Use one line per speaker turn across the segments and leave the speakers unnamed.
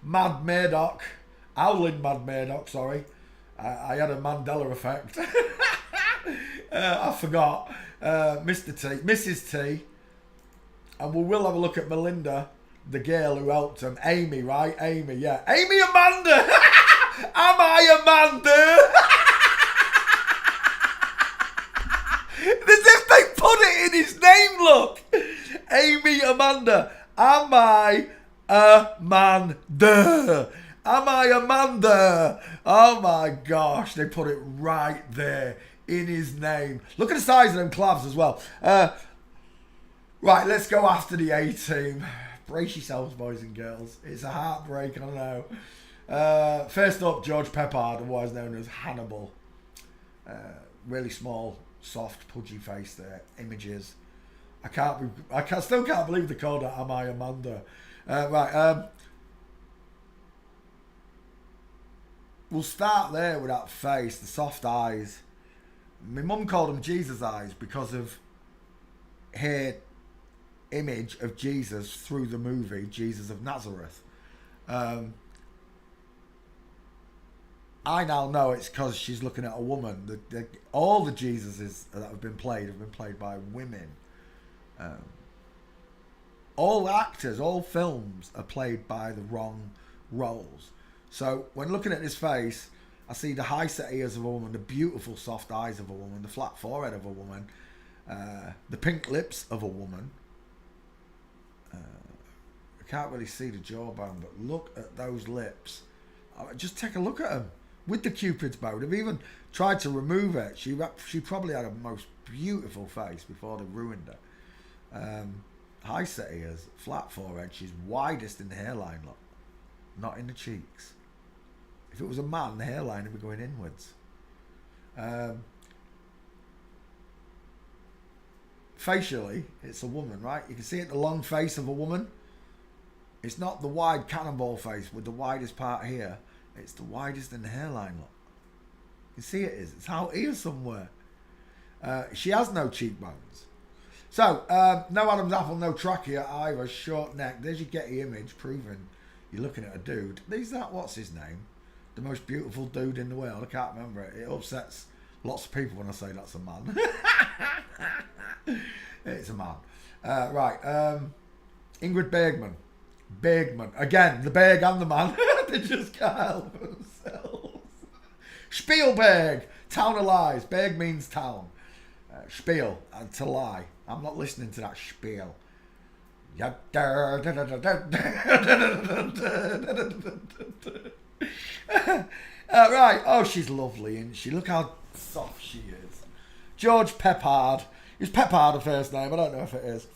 Mad Murdoch. Howling Mad Murdoch, sorry. I had a Mandela effect. I forgot. Mr. T. Mrs. T. And we will have a look at Melinda, the girl who helped him. Amy, right? Amy, yeah. Amy Amanda! Am I Amanda? As if they put it in his name, look. Amy Amanda. Am I Amanda? Am I Amanda? Oh my gosh, they put it right there in his name. Look at the size of them clavs as well. Right, let's go after the A-team. Brace yourselves, boys and girls. It's a heartbreak, I know. First up, George Peppard, otherwise known as Hannibal. Really small, soft, pudgy face there. Images. I still can't believe they called it Am I Amanda. We'll start there with that face, the soft eyes. My mum called them Jesus eyes because of her image of Jesus through the movie Jesus of Nazareth. I now know it's because she's looking at a woman. All the Jesuses that have been played by women. All actors, all films are played by the wrong roles. So when looking at his face, I see the high set ears of a woman, the beautiful soft eyes of a woman, the flat forehead of a woman, the pink lips of a woman. I can't really see the jawbone, but look at those lips. Just take a look at them. With the Cupid's bow, they've even tried to remove it. She probably had a most beautiful face before they ruined it. High set ears, flat forehead. She's widest in the hairline, look. Not in the cheeks. If it was a man, the hairline would be going inwards. Facially, it's a woman, right? You can see it, the long face of a woman. It's not the wide cannonball face with the widest part here. It's the widest in the hairline, look. You see it is. It's out here somewhere. She has no cheekbones. So, no Adam's apple, no trachea either. Short neck. There's your Getty image proving you're looking at a dude. What's his name? The most beautiful dude in the world. I can't remember it. It upsets lots of people when I say that's a man. It's a man. Ingrid Bergman. Again, the Berg and the man. They just can't help themselves. Spielberg. Town of Lies. Berg means town. Spiel. And to lie. I'm not listening to that spiel. Right. Oh, she's lovely, isn't she? Look how soft she is. George Peppard. Is Peppard a first name? I don't know if it is.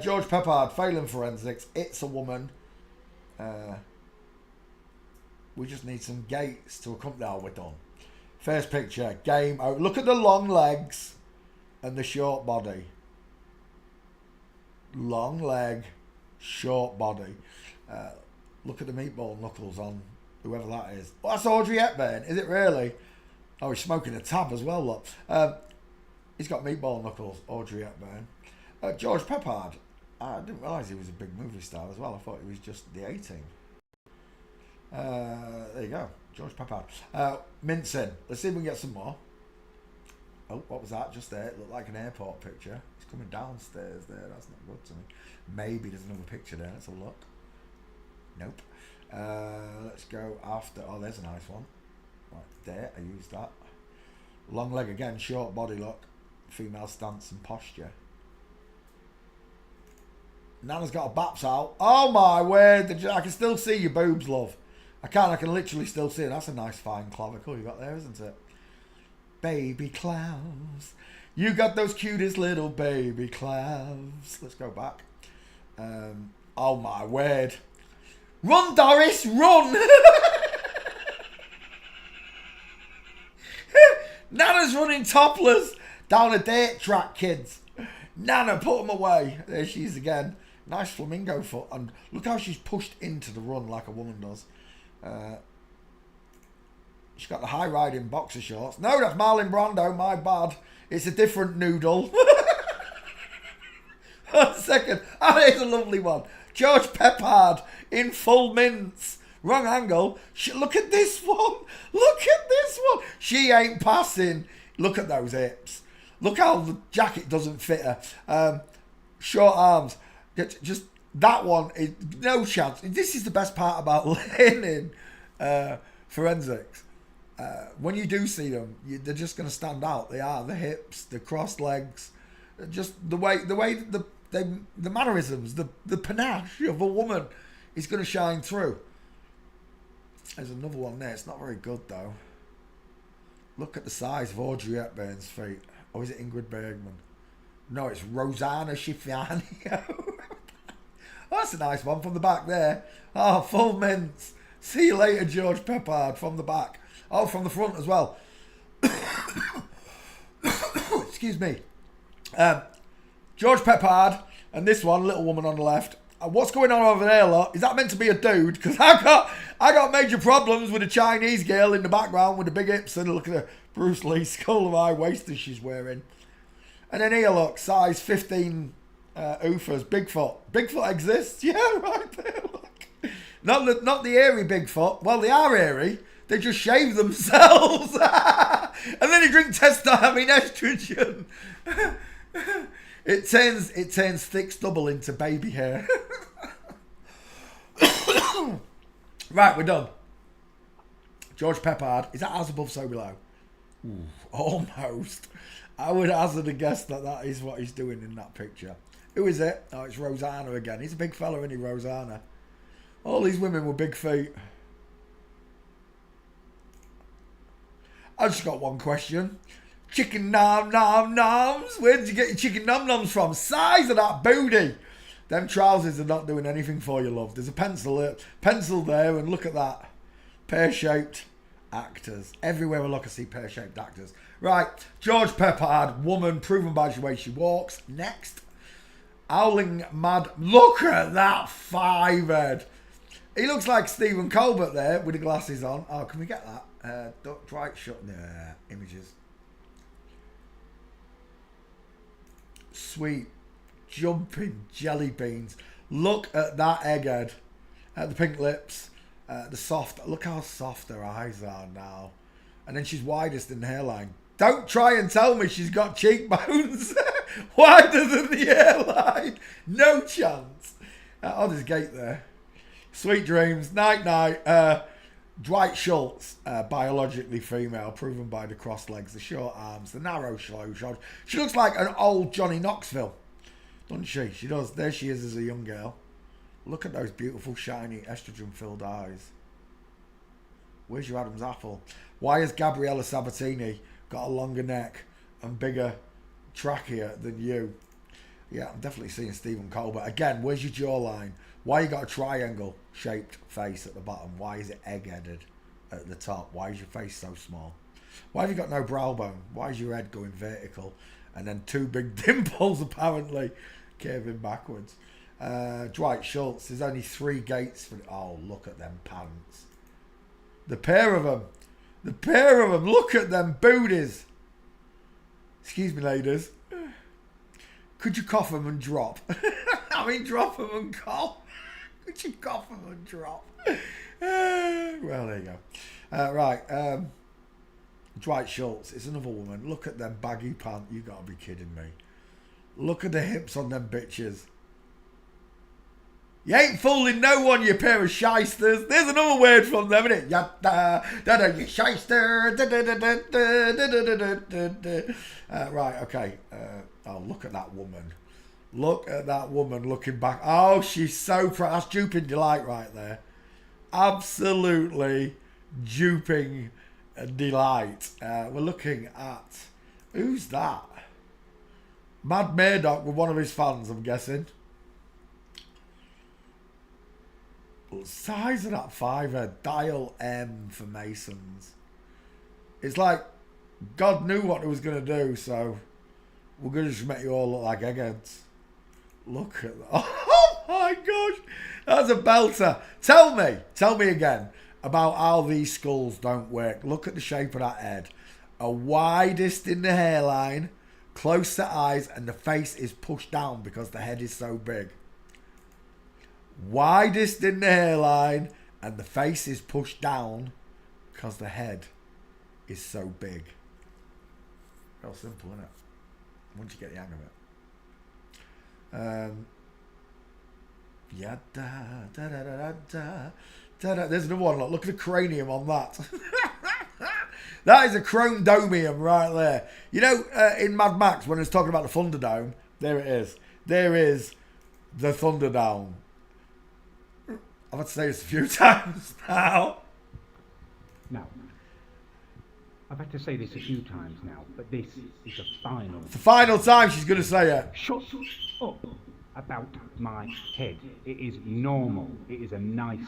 George Peppard, failing forensics. It's a woman. We just need some gaits to accompany. We're done. First picture. Game out. Look at the long legs and the short body. Long leg, short body. Look at the meatball knuckles on whoever that is. Oh, that's Audrey Hepburn. Is it really? Oh, he's smoking a tab as well, look. He's got meatball knuckles, Audrey Hepburn. George Peppard. I didn't realise he was a big movie star as well. I thought he was just the A-team. There you go. George Peppard. Mincing. Let's see if we can get some more. Oh, what was that? Just there. It looked like an airport picture. He's coming downstairs there. That's not good to me. Maybe there's another picture there. Let's have a look. Nope. Let's go after. Oh, there's a nice one. Right there. I used that. Long leg again. Short body look. Female stance and posture. Nana's got her baps out. Oh my word. I can still see your boobs, love. I can literally still see it. That's a nice fine clavicle you got there, isn't it? Baby clouds. You got those cutest little baby clouds. Let's go back. Oh my word. Run, Doris, run! Nana's running topless down a dirt track, kids. Nana, put them away. There she is again. Nice flamingo foot. And look how she's pushed into the run like a woman does. She's got the high riding boxer shorts. No, that's Marlon Brando. My bad. It's a different noodle. 1 second. Oh, it's a lovely one. George Peppard in full mince. Wrong angle. Look at this one. Look at this one. She ain't passing. Look at those hips. Look how the jacket doesn't fit her. Short arms. Just that one is no chance. This is the best part about learning forensics. When you do see them, they're just going to stand out. They are the hips, the crossed legs, just the way the mannerisms, the panache of a woman is going to shine through. There's another one there. It's not very good though. Look at the size of Audrey Hepburn's feet. Or is it Ingrid Bergman? No, it's Rosanna Schifani. Oh, that's a nice one from the back there. Oh, full mince. See you later, George Peppard, from the back. Oh, from the front as well. Excuse me. George Peppard and this one, little woman on the left. What's going on over there, lot? Is that meant to be a dude? Because I got major problems with a Chinese girl in the background with the big hips and look at the Bruce Lee skull of high waisters she's wearing. And then here, look, size 15 oofers, Bigfoot. Bigfoot exists? Yeah, right there, look. Not the airy Bigfoot. Well, they are airy. They just shave themselves. And then they drink estrogen. It turns thick stubble into baby hair. Right, we're done. George Peppard. Is that as above, so below? Ooh, almost. I would hazard a guess that is what he's doing in that picture. Who is it? Oh, it's Rosanna again. He's a big fella, isn't he, Rosanna? All these women with big feet. I've just got one question. Chicken nom nom noms. Where did you get your chicken nom noms from? Size of that booty. Them trousers are not doing anything for you, love. There's a pencil there, and look at that. Pear-shaped actors. Everywhere I look, I see pear-shaped actors. Right, George Peppard, woman, proven by the way she walks. Next. Howling Mad. Look at that five-head. He looks like Stephen Colbert there with the glasses on. Oh, can we get that? Dwight shut there. Images. Sweet jumping jelly beans. Look at that egghead. The pink lips. The soft. Look how soft her eyes are now. And then she's widest in the hairline. Don't try and tell me she's got cheekbones. Wider than the hairline. No chance. Oh, there's a gate there. Sweet dreams. Night night. Dwight Schultz, biologically female, proven by the crossed legs, the short arms, the narrow shoulders. She looks like an old Johnny Knoxville, doesn't she? She does. There she is as a young girl. Look at those beautiful, shiny, estrogen-filled eyes. Where's your Adam's apple? Why has Gabriella Sabatini got a longer neck and bigger trachea than you? Yeah, I'm definitely seeing Stephen Colbert. Again, where's your jawline? Why you got a triangle-shaped face at the bottom? Why is it egg-headed at the top? Why is your face so small? Why have you got no brow bone? Why is your head going vertical? And then two big dimples, apparently, curving backwards. Dwight Schultz, there's only 3 gates for... Oh, look at them pants. The pair of them. The pair of them. Look at them booties. Excuse me, ladies. Could you cough them and drop? I mean, drop them and cough. Could you cough them and drop? Well, there you go. Right. Dwight Schultz. It's another woman. Look at them baggy pants. You got to be kidding me. Look at the hips on them bitches. You ain't fooling no one, you pair of shysters. There's another word from them, isn't it? Ya-da, you shyster. Right, okay. Oh, look at that woman. Look at that woman looking back. Oh, she's so proud. That's duping delight right there. Absolutely duping delight. We're looking at... Who's that? Mad Murdoch with one of his fans, I'm guessing. Size of that fiver. Dial M for Masons. It's like God knew what he was going to do, so we're going to just make you all look like eggheads. Look at that. Oh my gosh. That's a belter. Tell me again about how these skulls don't work. Look at the shape of that head. A widest in the hairline, close to eyes, and the face is pushed down because the head is so big. Widest in the hairline, and the face is pushed down because the head is so big. Real simple, isn't it? Once you get the hang of it. Yeah, there's another one. Look at the cranium on that. That is a chromodomium right there. You know, in Mad Max, when it's talking about the Thunderdome, there it is. There is the Thunderdome. I've had to say this a few times now.
Now, I've had to say this a few times now, but this is the final.
It's the final time she's going to say it.
Shut up about my head. It is normal. It is a nice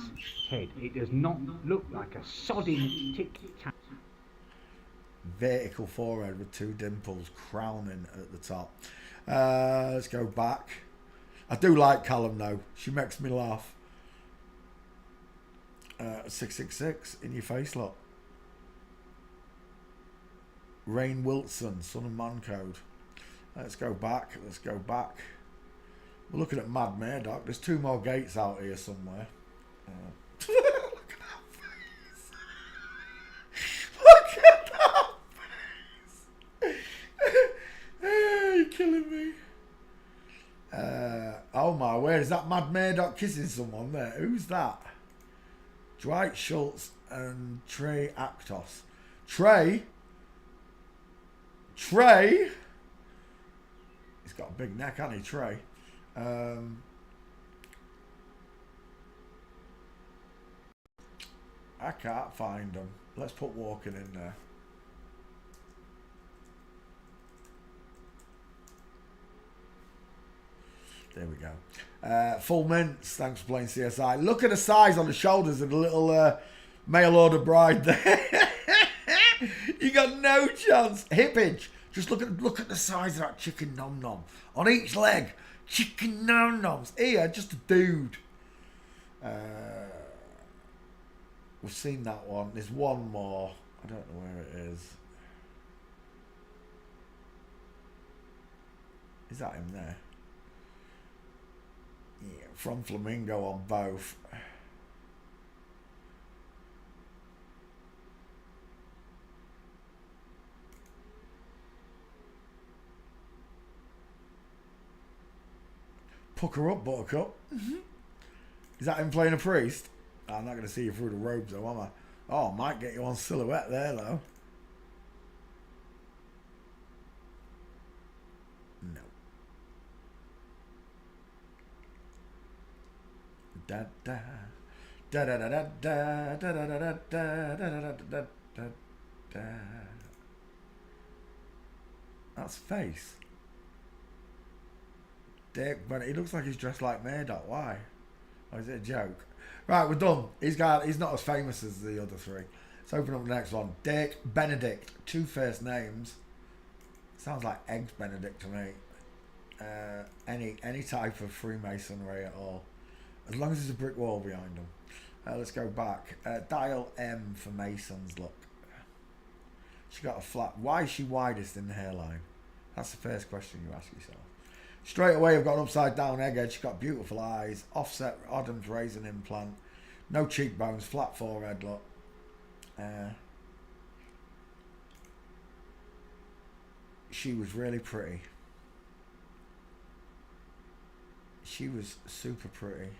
head. It does not look like a sodding tic-tac.
Vertical forehead with two dimples crowning at the top. Let's go back. I do like Callum though. She makes me laugh. 666 in your face, look. Rainn Wilson, Son of Man Code. Let's go back. Let's go back. We're looking at Mad Murdoch. There's two more gates out here somewhere. Look at that face. Look at that face. You're killing me. Oh my word, is that Mad Murdoch kissing someone there? Who's that? Dwight Schultz and Trey Actos. Trey? He's got a big neck, hasn't he, Trey? I can't find him. Let's put Walking in there. There we go. Full mints. Thanks for playing CSI. Look at the size on the shoulders of the little mail order bride there. You got no chance. Hippage. Just look at the size of that chicken nom nom on each leg. Chicken nom noms. Here, just a dude. We've seen that one. There's one more. I don't know where it is. Is that him there? Yeah, from Flamingo on both. Pucker up, Buttercup. Is that him playing a priest? I'm not going to see you through the robes though, am I? Oh, I might get you on silhouette there though. No. Da da da da da da da da da da da da da da. That's face. Dick, but he looks like he's dressed like Murdoch. Why? Or is it a joke? Right, we're done. He's not as famous as the other three. Let's open up the next one. Dick Benedict. Two first names. Sounds like Eggs Benedict to me. Any type of Freemasonry at all. As long as there's a brick wall behind them. Let's go back. Dial M for Masons, look. She got a flat. Why is she widest in the hairline? That's the first question you ask yourself. Straight away, I've got an upside down egghead. She's got beautiful eyes. Offset Adam's raisin implant. No cheekbones. Flat forehead, look. She was really pretty. She was super pretty.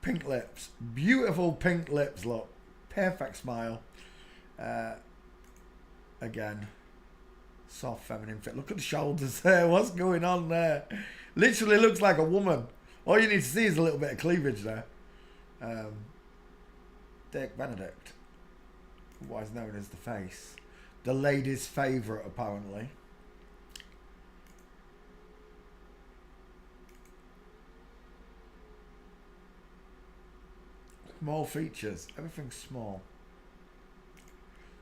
Pink lips. Beautiful pink lips, look. Perfect smile. Again. Soft feminine fit. Look at the shoulders there. What's going on there? Literally looks like a woman. All you need to see is a little bit of cleavage there. Dick Benedict. Otherwise known as the face. The lady's favourite, apparently. Small features. Everything's small.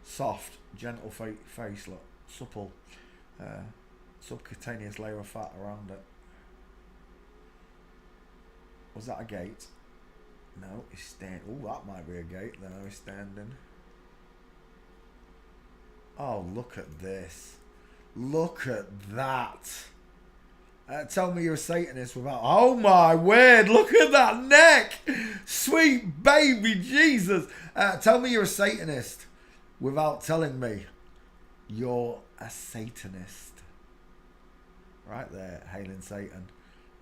Soft, gentle face look. Supple. Subcutaneous layer of fat around it. Was that a gate? No, he's standing. Oh, that might be a gate. No, he's standing. Oh, look at this. Look at that. Tell me you're a Satanist without... Oh my word, look at that neck. Sweet baby Jesus. Tell me you're a Satanist without telling me you're a Satanist. Right there, hailing Satan.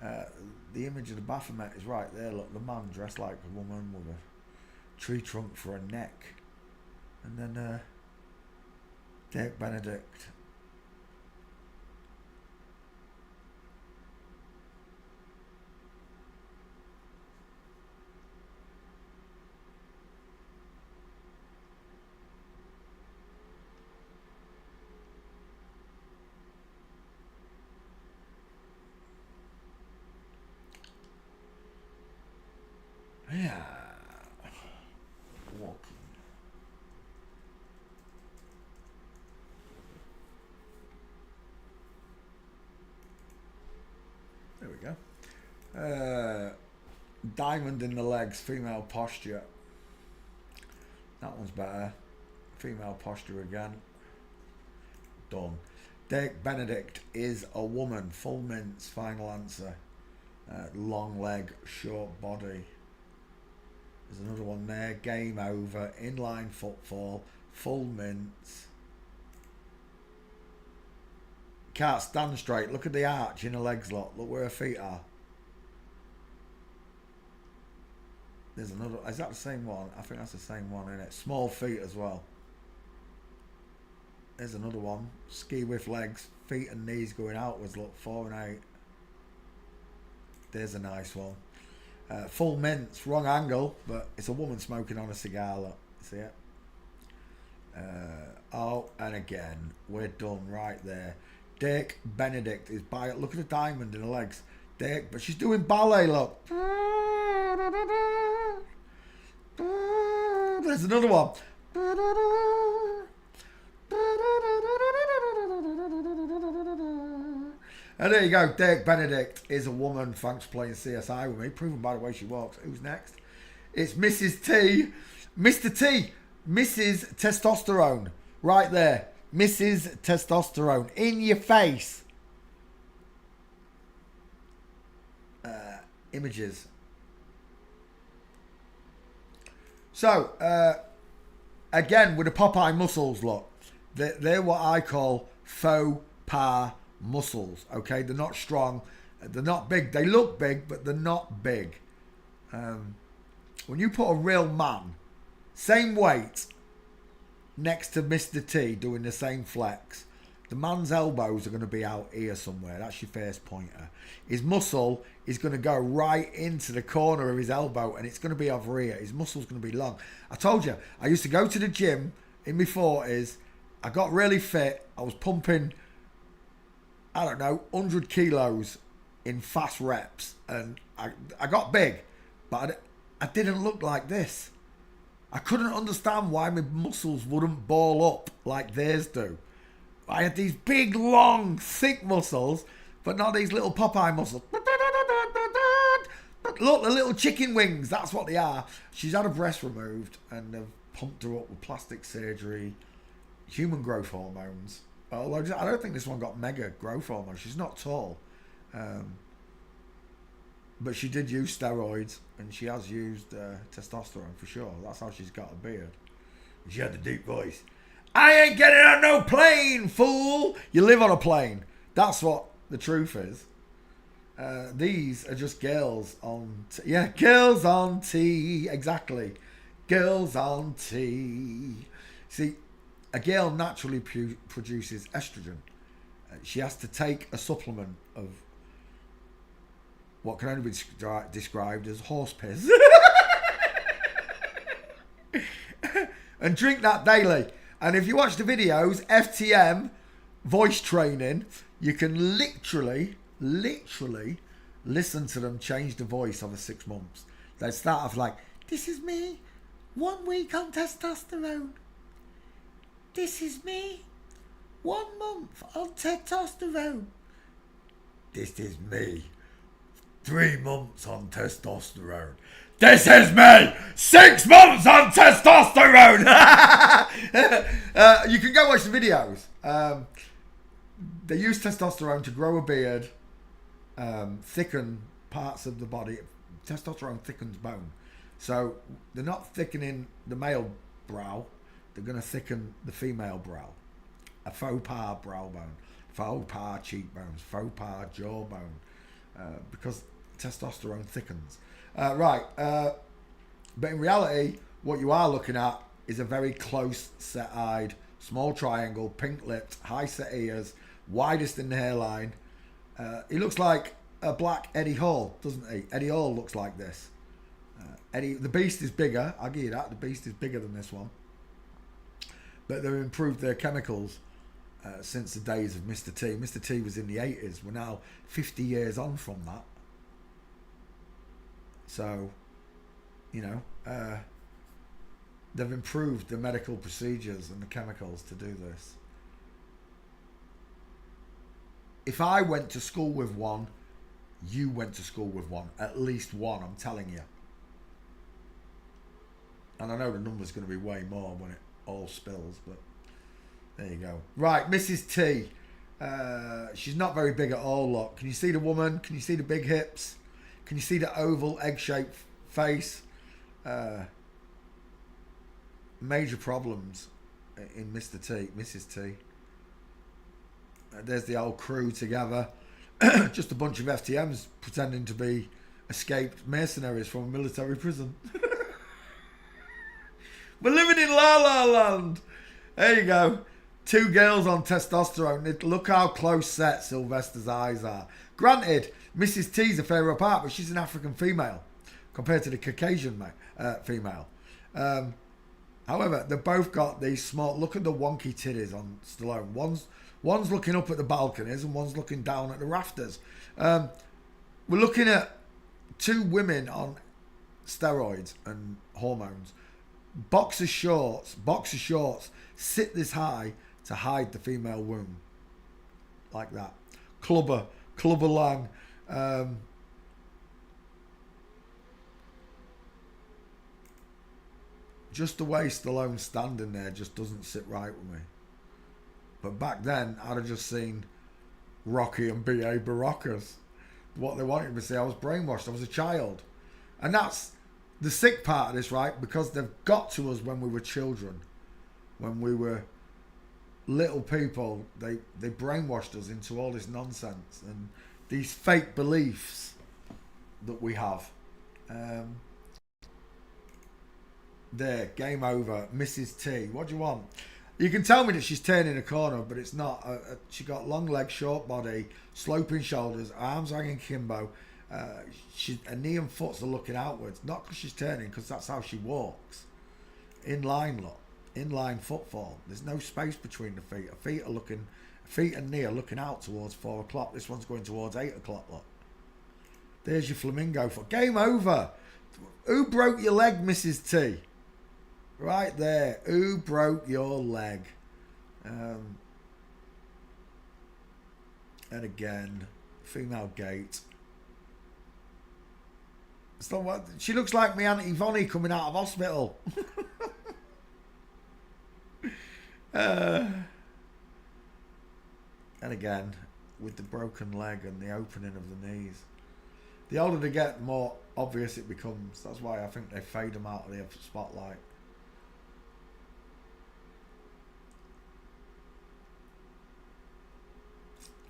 The image of the Baphomet is right there. Look, the man dressed like a woman with a tree trunk for a neck. And then Dirk Benedict. Yeah. Walking. There we go. Diamond in the legs, female posture. That one's better. Female posture again. Done. Dirk Benedict is a woman. Full mince, final answer. Long leg, short body. There's another one there. Game over. Inline footfall. Full mince. Can't stand straight. Look at the arch in her legs, look. Look where her feet are. There's another. Is that the same one? I think that's the same one, isn't it? Small feet as well. There's another one. Ski with legs. Feet and knees going outwards. Look, 4 and 8. There's a nice one. Full mince, wrong angle, but it's a woman smoking on a cigar, look. See it? Oh, and again, we're done right there. Dirk Benedict is by, look at the diamond in her legs. Dirk, but she's doing ballet, look. There's another one. And there you go. Dirk Benedict is a woman. Thanks for playing CSI with me. Proven by the way she walks. Who's next? It's Mrs. T. Mr. T. Mrs. Testosterone. Right there. Mrs. Testosterone. In your face. Images. So, again, with the Popeye muscles, look. They're what I call faux pas muscles. Okay, they're not strong, they're not big, they look big, but they're not big. When you put a real man, same weight, next to Mr. T doing the same flex, the man's elbows are going to be out here somewhere. That's your first pointer. His muscle is going to go right into the corner of his elbow, and it's going to be over here. His muscle's going to be long. I told you, I used to go to the gym in my 40s. I got really fit. I was pumping, I don't know, 100 kilos in fast reps, and I got big, but I didn't look like this. I couldn't understand why my muscles wouldn't ball up like theirs do. I had these big, long, thick muscles, but not these little Popeye muscles. Look, the little chicken wings, that's what they are. She's had her breast removed, and they've pumped her up with plastic surgery, human growth hormones. Although I don't think this one got mega growth hormones. She's not tall. But she did use steroids, and she has used testosterone for sure. That's how she's got a beard. She had the deep voice. I ain't getting on no plane, fool! You live on a plane. That's what the truth is. These are just girls on... girls on tea. Exactly. Girls on tea. See, a girl naturally produces estrogen. She has to take a supplement of what can only be described as horse piss. And drink that daily. And if you watch the videos, FTM, voice training, you can literally listen to them change the voice over 6 months. They start off like, this is me, 1 week on testosterone. This is me, 1 month on testosterone. This is me, 3 months on testosterone. This is me, 6 months on testosterone. You can go watch the videos. They use testosterone to grow a beard thicken parts of the body. Testosterone thickens bone. So they're not thickening the male brow, they're going to thicken the female brow. A faux pas brow bone, faux pas cheekbones, faux pas jawbone, because testosterone thickens. But in reality, what you are looking at is a very close set-eyed, small triangle, pink-lipped, high-set ears, widest in the hairline. He looks like a black Eddie Hall, doesn't he? Eddie Hall looks like this. The Beast is bigger, I'll give you that. The Beast is bigger than this one. But they've improved their chemicals since the days of Mr. T. Mr. T was in the 80s. We're now 50 years on from that. So, you know, they've improved the medical procedures and the chemicals to do this. If I went to school with one, you went to school with one. At least one, I'm telling you. And I know the number's going to be way more when it all spills, but there you go. Right, Mrs. T. She's not very big at all, look. Can you see the woman? Can you see the big hips? Can you see the oval, egg-shaped face? Major problems in Mr. T, Mrs. T. There's the old crew together. Just a bunch of FTMs pretending to be escaped mercenaries from a military prison. We're living in La La Land. There you go. Two girls on testosterone. Look how close set Sylvester's eyes are. Granted, Mrs. T's a fairer apart, but she's an African female compared to the Caucasian female. However, they've both got these small... Look at the wonky titties on Stallone. One's looking up at the balconies and one's looking down at the rafters. We're looking at two women on steroids and hormones. Boxer shorts sit this high to hide the female womb. Like that. Clubber Lang. Just the way Stallone's standing there just doesn't sit right with me. But back then, I'd have just seen Rocky and B.A. Baracus. What they wanted me to see, I was brainwashed. I was a child. And that's the sick part of this, right? Because they've got to us when we were children. When we were little people, they brainwashed us into all this nonsense and these fake beliefs that we have. There, game over. Mrs. T, what do you want? You can tell me that she's turning a corner, but it's not. She got long legs, short body, sloping shoulders, arms hanging kimbo. Her knee and foot are looking outwards. Not because she's turning, because that's how she walks. In line, look. In line footfall. There's no space between the feet. Her feet and knee are looking out towards 4 o'clock. This one's going towards 8 o'clock, look. There's your flamingo foot. Game over. Who broke your leg, Mrs. T? Right there. Who broke your leg? And again, female gait. It's not what she looks like. Me Auntie Vonnie coming out of hospital. And again, with the broken leg and the opening of the knees. The older they get, the more obvious it becomes. That's why I think they fade them out of the spotlight.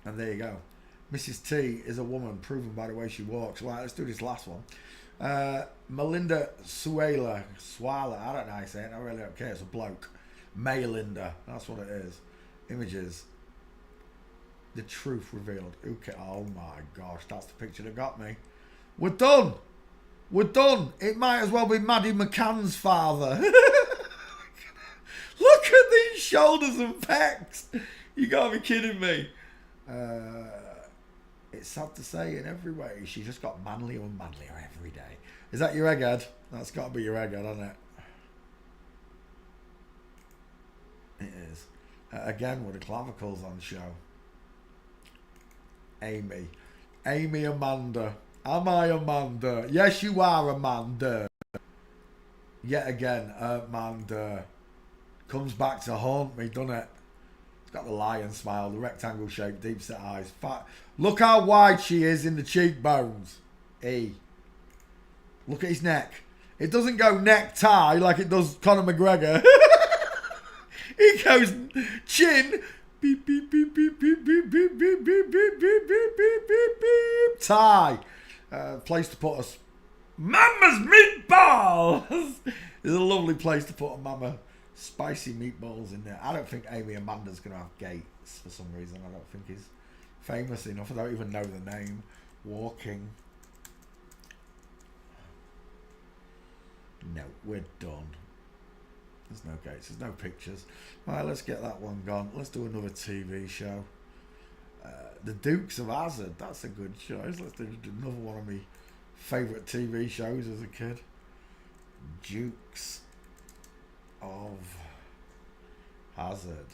And there you go. Mrs. T is a woman, proven by the way she walks. Right, let's do this last one. Melinda Swala, I don't know how you say it. I really don't care. It's a bloke. Maylinda, that's what it is. Images. The truth revealed. Okay. Oh my gosh, that's the picture that got me. We're done. We're done. It might as well be Maddie McCann's father. Look at these shoulders and pecs. You gotta be kidding me. It's sad to say in every way, she just got manlier and manlier every day. Is that your egghead? That's got to be your egghead, hasn't it? It is. Again, with the clavicles on show. Amy. Amy Amanda. Am I Amanda? Yes, you are Amanda. Yet again, Amanda. Comes back to haunt me, doesn't it? got the lion smile, the rectangle shape, deep set eyes. Look how wide she is in the cheekbones. E. Look at his neck. It doesn't go necktie like it does Conor McGregor. It goes chin. Beep, beep, beep, beep, beep, beep, beep, beep, beep, beep, beep, beep, beep, beep, beep. Tie. Place to put us. Mama's meatballs. It's a lovely place to put a mama spicy meatballs in there. I don't think Amy Amanda's going to have Gates for some reason. I don't think he's famous enough. I don't even know the name. Walking. No, we're done. There's no Gates. There's no pictures. Right, let's get that one gone. Let's do another TV show. The Dukes of Hazzard. That's a good choice. Let's do another one of my favourite TV shows as a kid. Dukes of Hazzard.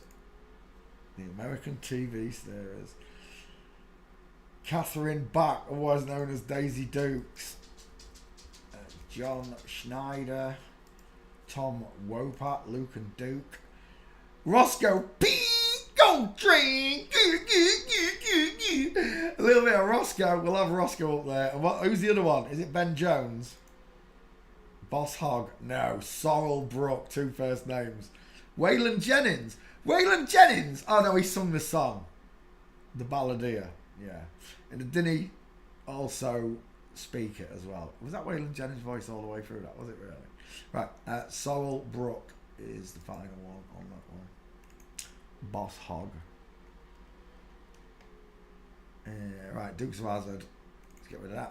The American TV series. Catherine Bach, otherwise known as Daisy Dukes. John Schneider. Tom Wopat, Luke and Duke. Roscoe P. Coltrane. A little bit of Roscoe. We'll have Roscoe up there. And who's the other one? Is it Ben Jones? Boss Hogg? No. Sorrel Brook. 2 first names. Waylon Jennings. Waylon Jennings. Oh no, he sung the song. The Balladeer. Yeah. And didn't he also speak it as well? Was that Waylon Jennings' voice all the way through that? Was it really? Right. Sorrel Brook is the final one on that one. Boss Hogg. Right, Dukes of Hazzard. Let's get rid of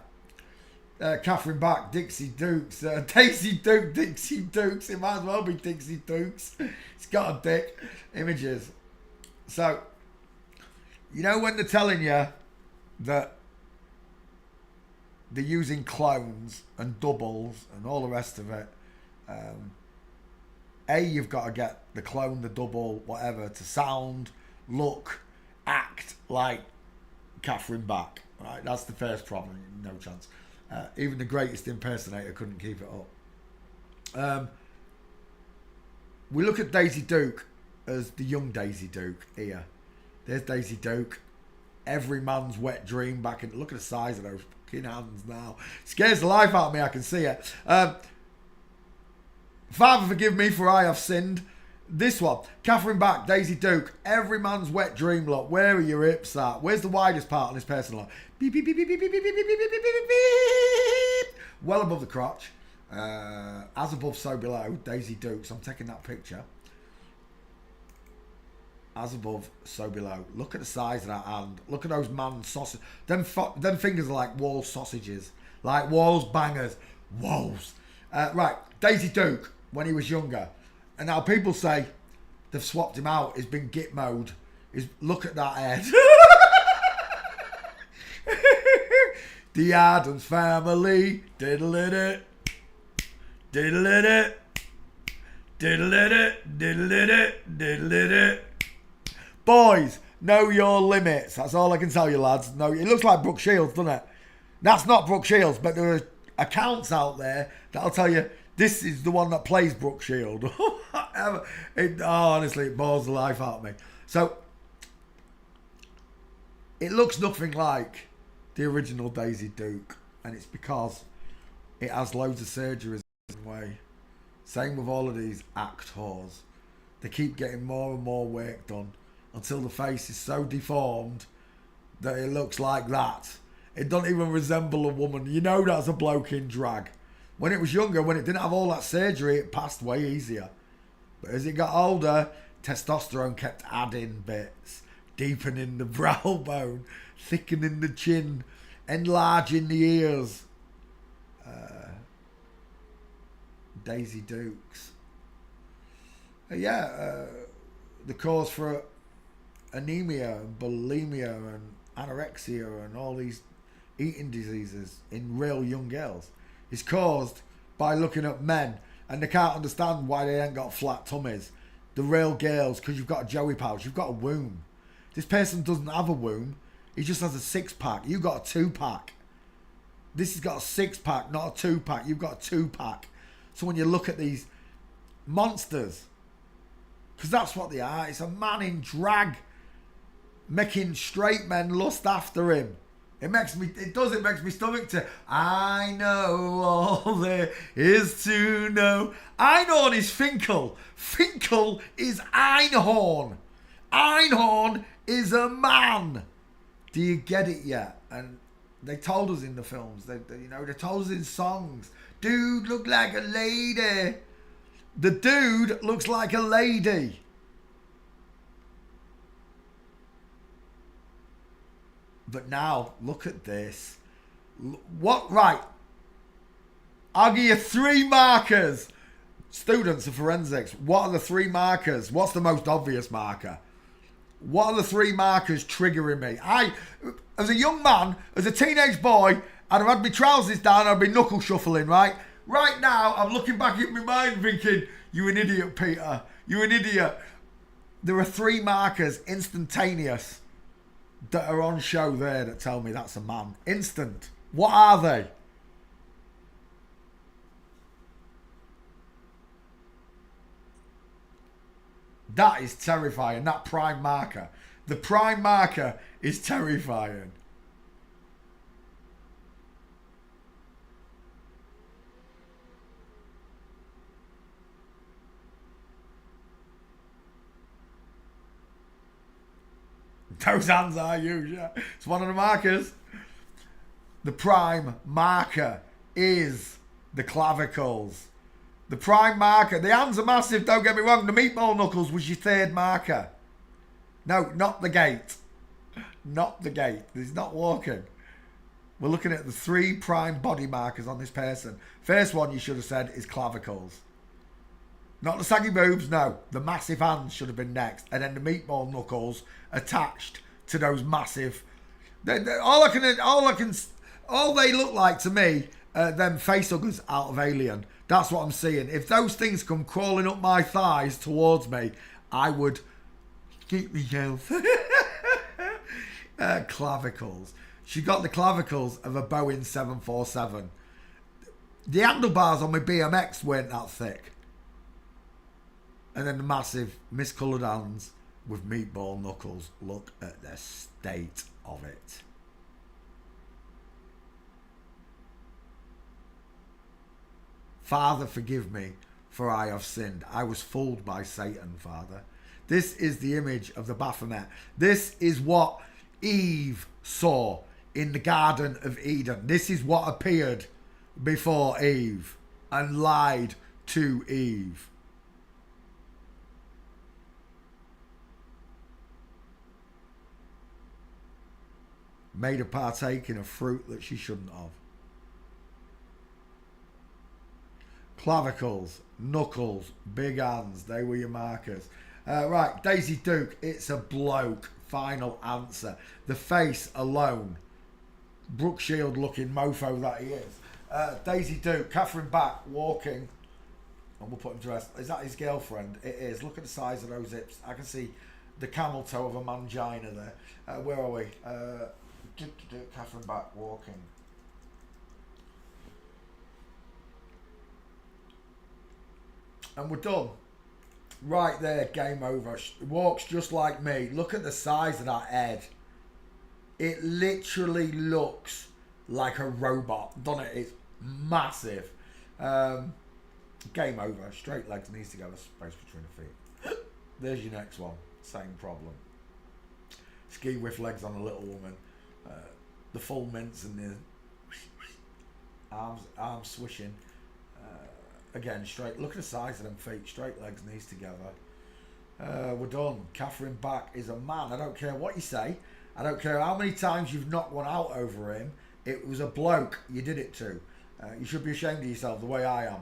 that. Catherine Bach, Dixie Dukes. Daisy Duke, Dixie Dukes. It might as well be Dixie Dukes. It's got a dick. Images. So, you know when they're telling you that they're using clones and doubles and all the rest of it. You've got to get the clone, the double, whatever, to sound, look, act like Catherine Bach. Right, that's the first problem. No chance. Even the greatest impersonator couldn't keep it up. We look at Daisy Duke as the young Daisy Duke here. There's Daisy Duke. Every man's wet dream back in. Look at the size of those fucking hands now. Scares the life out of me. I can see it. Father, forgive me for I have sinned. This one, Catherine Bach, Daisy Duke, every man's wet dream look. Where are your hips at? Where's the widest part on this person look? Beep, beep, beep, beep, beep, beep, beep, beep, beep, beep, beep, beep, beep. Well above the crotch. As above, so below. Daisy Duke. So I'm taking that picture. As above, so below. Look at the size of that hand. Look at those man sausages. Them fingers are like wall sausages. Like walls bangers. Walls. Right, Daisy Duke, when he was younger. And now people say they've swapped him out. He's been Gitmo'd. Look at that head. The Addams Family. Diddle-it. Diddle-it. Diddle-it. Diddle-it. Diddle-it. Boys, know your limits. That's all I can tell you, lads. No, it looks like Brooke Shields, doesn't it? That's not Brooke Shields, but there are accounts out there that'll tell you this is the one that plays Brooke Shield. Honestly, it bores the life out of me. So, it looks nothing like the original Daisy Duke, and it's because it has loads of surgeries in the way. Same with all of these actors. They keep getting more and more work done until the face is so deformed that it looks like that. It doesn't even resemble a woman. You know that's a bloke in drag. When it was younger, when it didn't have all that surgery, it passed way easier. But as it got older, testosterone kept adding bits, deepening the brow bone, thickening the chin, enlarging the ears. Daisy Dukes. The cause for anemia and bulimia and anorexia and all these eating diseases in real young girls is caused by looking at men, and they can't understand why they ain't got flat tummies. The real girls, because you've got a joey pouch, you've got a womb. This person doesn't have a womb. He just has a 6-pack. You've got a 2-pack. This has got a 6-pack, not a 2-pack. You've got a 2-pack. So when you look at these monsters, Because that's what they are. It's a man in drag making straight men lust after him. It makes me stomach to, I know all there is to know. Einhorn is Finkel. Finkel is Einhorn. Einhorn is a man. Do you get it yet? And they told us in the films. They told us in songs. Dude looked like a lady. The dude looks like a lady. But now, look at this. What? Right. I'll give you 3 markers. Students of forensics, what are the 3 markers? What's the most obvious marker? What are the 3 markers triggering me? As a young man, as a teenage boy, I'd have had my trousers down, I'd be knuckle shuffling, right? Right now, I'm looking back at my mind thinking, you an idiot, Peter. You an idiot. There are 3 markers, instantaneous, that are on show there that tell me that's a man. Instant. What are they? That is terrifying. That prime marker. The prime marker is terrifying. Those hands are huge, yeah. It's one of the markers. The prime marker is the clavicles. The prime marker. The hands are massive, don't get me wrong. The meatball knuckles was your 3rd marker. No, not the gate. Not the gate. He's not walking. We're looking at the 3 prime body markers on this person. First one you should have said is clavicles. Not the saggy boobs, no. The massive hands should have been next. And then the meatball knuckles attached to those massive... All they look like to me are them facehuggers out of Alien. That's what I'm seeing. If those things come crawling up my thighs towards me, I would keep myself. Clavicles. She got the clavicles of a Boeing 747. The handlebars on my BMX weren't that thick. And then the massive miscoloured hands with meatball knuckles. Look at the state of it. Father, forgive me, for I have sinned. I was fooled by Satan, Father. This is the image of the Baphomet. This is what Eve saw in the Garden of Eden. This is what appeared before Eve and lied to Eve. Made her partake in a fruit that she shouldn't have. Clavicles, knuckles, big hands, they were your markers. Right, Daisy Duke, it's a bloke. Final answer. The face alone. Brooke Shield looking mofo that he is. Daisy Duke, Catherine Back, walking. And we'll put him to rest. Is that his girlfriend? It is. Look at the size of those hips. I can see the camel toe of a mangina there. Where are we? Catherine Back, walking. And we're done. Right there, game over. Walks just like me. Look at the size of that head. It literally looks like a robot, doesn't it? It's massive. Game over. Straight legs, knees together, space between the feet. There's your next one. Same problem. Ski with legs on a little woman. The full mints and the arms swishing. Again, straight. Look at the size of them feet. Straight legs, knees together. We're done. Catherine Back is a man. I don't care what you say. I don't care how many times you've knocked one out over him. It was a bloke you did it to. You should be ashamed of yourself the way I am.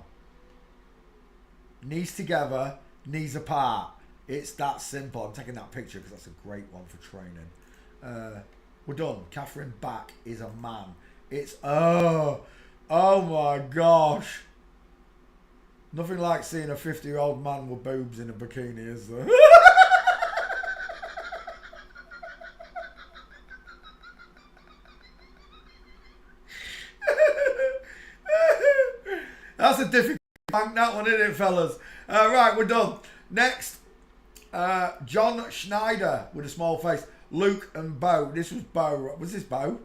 Knees together, knees apart. It's that simple. I'm taking that picture because that's a great one for training. We're done. Catherine Back is a man. It's... Oh my gosh. Nothing like seeing a 50-year-old man with boobs in a bikini, is there? That's a difficult bank, that one, isn't it, fellas? Right, we're done. Next, John Schneider with a small face. Luke and Bo. This was Bo. Was this Bo?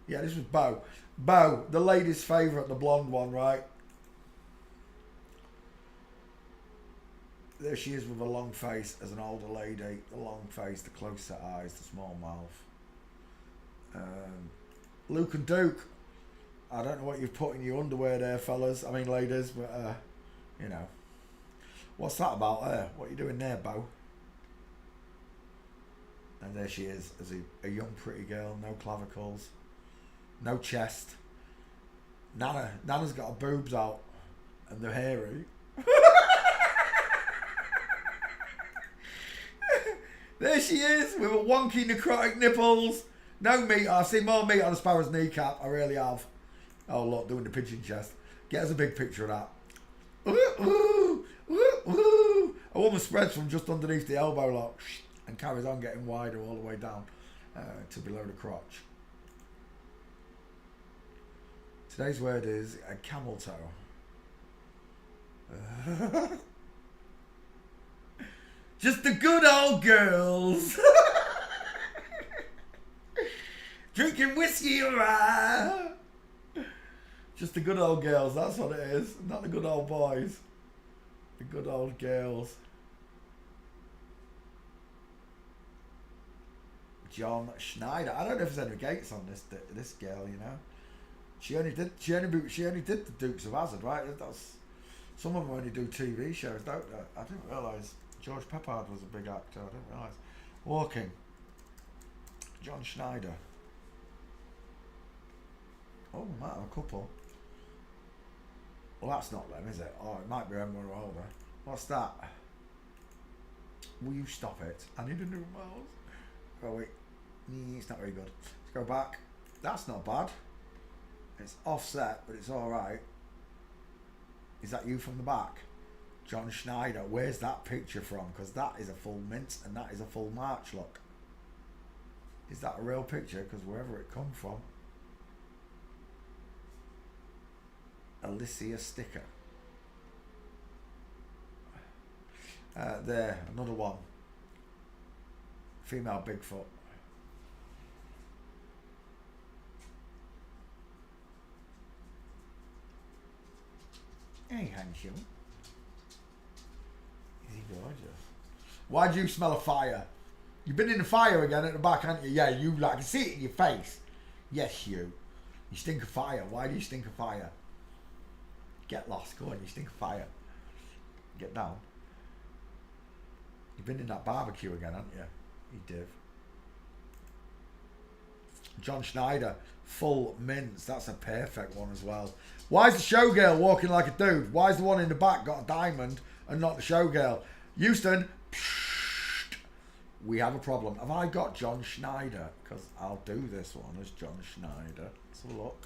Yeah, this was Bo. Bo, the lady's favourite, the blonde one, right? There she is with a long face as an older lady. The long face, the close set eyes, the small mouth. Luke and Duke. I don't know what you've put in your underwear there, fellas. I mean, ladies, but, you know. What's that about there? What are you doing there, Bo? And there she is as a young, pretty girl. No clavicles. No chest. Nana's got her boobs out. And they're hairy. There she is with a wonky necrotic nipples. No meat. I've seen more meat on a sparrow's kneecap. I really have. Oh, look, doing the pigeon chest. Get us a big picture of that. Ooh, ooh, ooh, ooh. A woman spreads from just underneath the elbow lock and carries on getting wider all the way down to below the crotch. Today's word is a camel toe. Just the good old girls. Drinking whiskey around. Just the good old girls, that's what it is. Not the good old boys. The good old girls. John Schneider. I don't know if there's any gates on this girl, you know. She only did the Dukes of Hazzard, right? That's some of them only do TV shows, don't they? I didn't realise George Peppard was a big actor. I didn't realise. Walking. John Schneider. Oh, we might have a couple. Well, that's not them, is it? Oh, it might be them when we're older. What's that? Will you stop it? I need a new mouse. Oh, wait. It's not very good. Let's go back. That's not bad. It's offset, but it's alright. Is that you from the back? John Schneider. Where's that picture from? Because that is a full mince and that is a full March look. Is that a real picture? Because wherever it come from. Alicia sticker. There, another one. Female Bigfoot. Hey, handsome. Is he gorgeous? Why do you smell a fire? You've been in the fire again at the back, haven't you? Yeah, you. I can see it in your face. Yes, you. You stink of fire. Why do you stink of fire? Get lost. Go on, you stink of fire. Get down. You've been in that barbecue again, haven't you? You div. John Schneider, full mince. That's a perfect one as well. Why is the showgirl walking like a dude? Why is the one in the back got a diamond and not the showgirl? Houston, psst, we have a problem. Have I got John Schneider? Because I'll do this one as John Schneider. Let's have a look.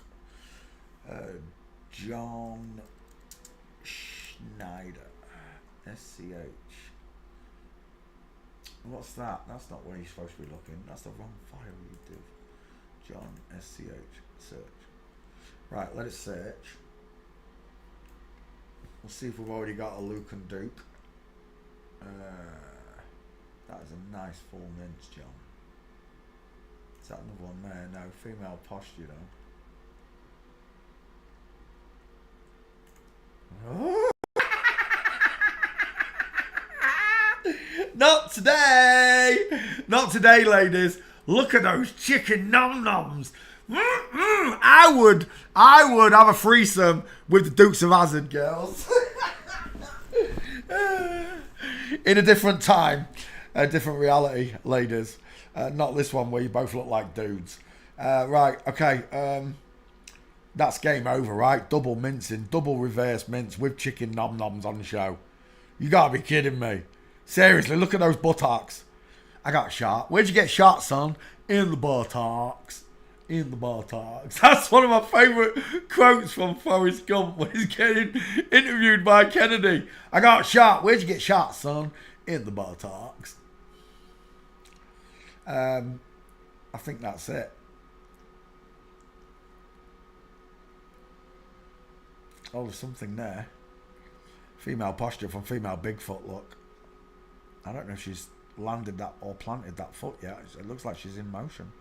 John Schneider. SCH. What's that? That's not where you're supposed to be looking. That's the wrong file you did. John SCH. Search. Right, let it search. We'll see if we've already got a Luke and Duke. That is a nice full mince, John. Is that another one there? No, female posh, you know. Not today! Not today, ladies. Look at those chicken nom-noms. I would have a threesome with the Dukes of Hazzard girls. In a different time, a different reality, ladies. Not this one where you both look like dudes. Right, okay. That's game over, right? Double mincing, double reverse mince with chicken nom-noms on the show. You gotta be kidding me. Seriously, look at those buttocks. I got shot. Where'd you get shot, son? In the buttocks. In the buttocks. That's one of my favourite quotes from Forrest Gump when he's getting interviewed by Kennedy. I got shot. Where'd you get shot, son? In the buttocks. I think that's it. Oh, there's something there. Female posture from female Bigfoot, look. I don't know if she's landed that or planted that foot yet. It looks like she's in motion.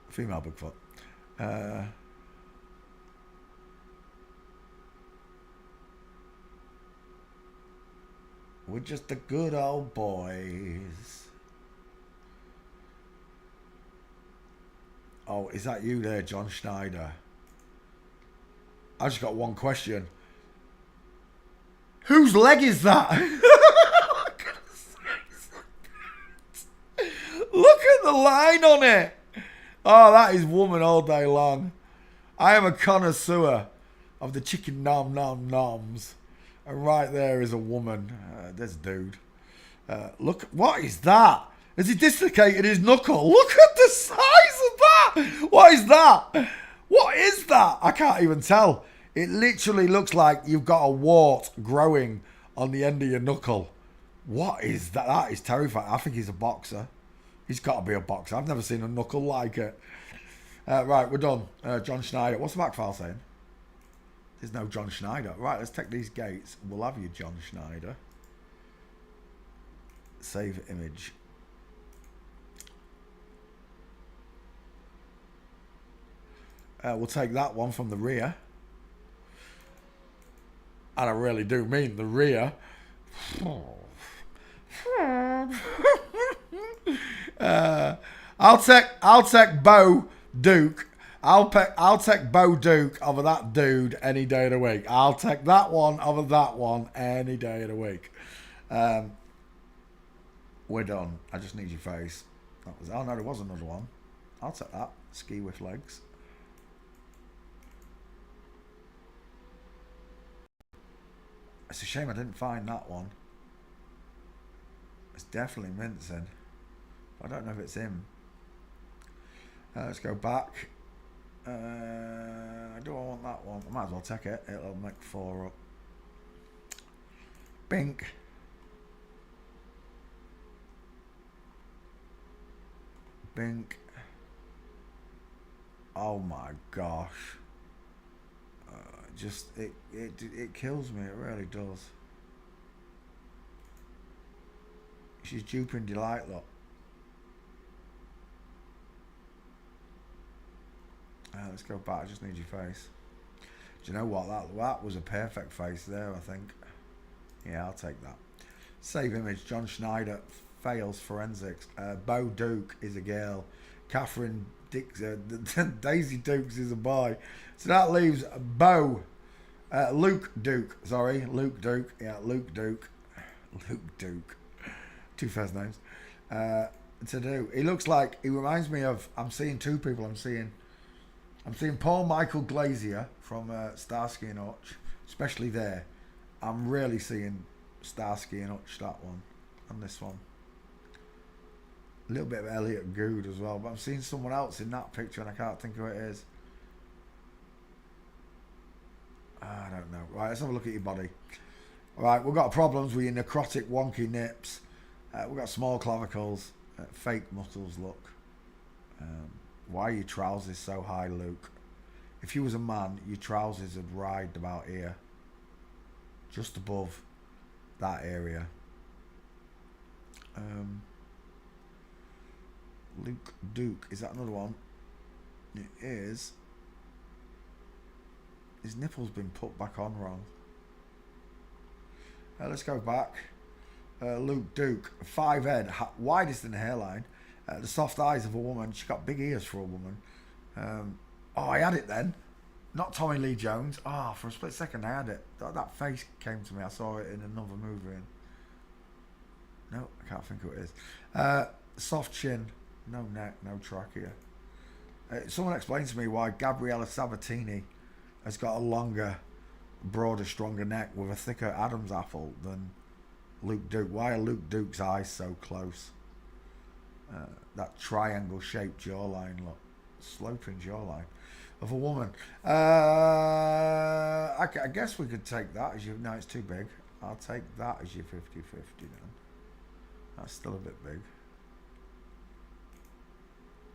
Female Bigfoot. We're just the good old boys. Oh, is that you there, John Schneider? I just got one question. Whose leg is that? Look at the line on it. Oh, that is woman all day long. I am a connoisseur of the chicken nom nom noms. And right there is a woman. There's a dude. Look, what is that? Has he dislocated his knuckle? Look at the size of that. What is that? What is that? I can't even tell. It literally looks like you've got a wart growing on the end of your knuckle. What is that? That is terrifying. I think he's a boxer. He's got to be a boxer. I've never seen a knuckle like it. Right, we're done. John Schneider. What's the back file saying? There's no John Schneider. Right, let's take these gates. We'll have you, John Schneider. Save image. We'll take that one from the rear. And I really do mean the rear. I'll take Bo Duke. I'll take Bo Duke over that dude any day of the week. I'll take that one over that one any day of the week. We're done. I just need your face. That was, oh no, there was another one. I'll take that. Ski with legs. It's a shame I didn't find that one. It's definitely mincing. I don't know if it's him. Let's go back. Do I want that one? I might as well take it. It'll make 4 up. Bink. Bink. Oh my gosh. Just it kills me. It really does. She's duping Delight, look. Let's go back. I just need your face. Do you know what? That was a perfect face there, I think. Yeah, I'll take that. Save image. John Schneider fails forensics. Bo Duke is a girl. Catherine Daisy Dukes is a boy. So that leaves Bo. Luke Duke. Sorry. Luke Duke. Yeah, Luke Duke. Luke Duke. 2 first names. To do. He looks like, he reminds me of, I'm seeing 2 people. I'm seeing Paul Michael Glazier from Starsky and Hutch, especially there. I'm really seeing Starsky and Hutch, that one, and this one. A little bit of Elliot Good as well, but I'm seeing someone else in that picture and I can't think who it is. I don't know. Right, let's have a look at your body. Right, we've got problems with your necrotic wonky nips. We've got small clavicles, fake muscles, look. Why are your trousers so high, Luke? If you was a man, your trousers would ride about here. Just above that area. Luke Duke, is that another one? It is. His nipple's been put back on wrong. Let's go back. Luke Duke, 5 head, widest in the hairline. The soft eyes of a woman. She's got big ears for a woman. Oh, I had it then. Not Tommy Lee Jones. Oh, for a split second I had it. That face came to me. I saw it in another movie. No, I can't think who it is. Soft chin. No neck, no trachea. Someone explained to me why Gabriella Sabatini has got a longer, broader, stronger neck with a thicker Adam's apple than Luke Duke. Why are Luke Duke's eyes so close? That triangle-shaped jawline, look, sloping jawline of a woman. I guess we could take that as your. No, it's too big. I'll take that as your 50-50 then. That's still a bit big.